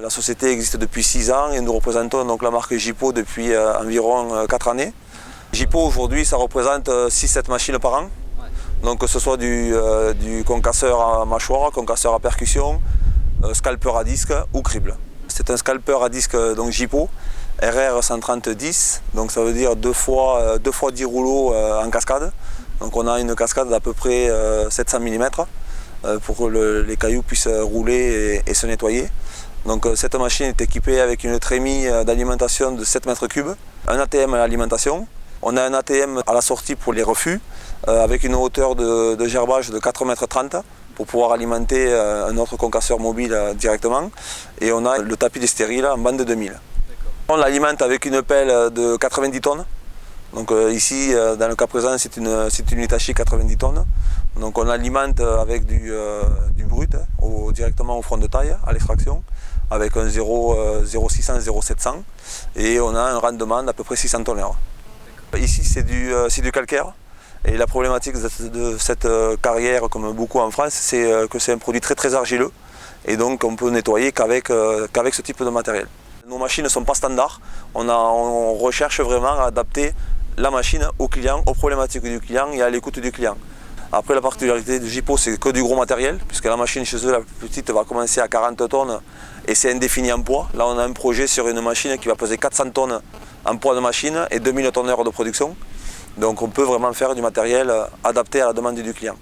La société existe depuis 6 ans et nous représentons donc la marque Jipo depuis environ 4 années. Jipo aujourd'hui ça représente 6-7 machines par an. Donc que ce soit du concasseur à mâchoire, concasseur à percussion, scalper à disque ou crible. C'est un scalper à disque donc Jipo, RR 130-10, donc ça veut dire 2 fois 10 rouleaux en cascade. Donc on a une cascade d'à peu près 700 mm pour que les cailloux puissent rouler et se nettoyer. Donc cette machine est équipée avec une trémie d'alimentation de 7 mètres cubes, un ATM à l'alimentation. On a un ATM à la sortie pour les refus avec une hauteur de gerbage de 4,30 m pour pouvoir alimenter un autre concasseur mobile directement. Et on a le tapis des stériles en bande de 2000. On l'alimente avec une pelle de 90 tonnes. Donc ici, dans le cas présent, c'est une Hitachi 90 tonnes. Donc on alimente avec du brut directement au front de taille, à l'extraction, avec un 0,600, 0,700 et on a un rendement d'à peu près 600 tonnes l'heure. Ici c'est du calcaire et la problématique de cette carrière, comme beaucoup en France, c'est que c'est un produit très argileux et donc on peut nettoyer qu'avec ce type de matériel. Nos machines ne sont pas standards, on recherche vraiment à adapter la machine au client, aux problématiques du client et à l'écoute du client. Après la particularité de Jipo, c'est que du gros matériel, puisque la machine chez eux, la plus petite, va commencer à 40 tonnes et c'est indéfini en poids. Là on a un projet sur une machine qui va peser 400 tonnes en poids de machine et 2000 tonnes de production. Donc on peut vraiment faire du matériel adapté à la demande du client.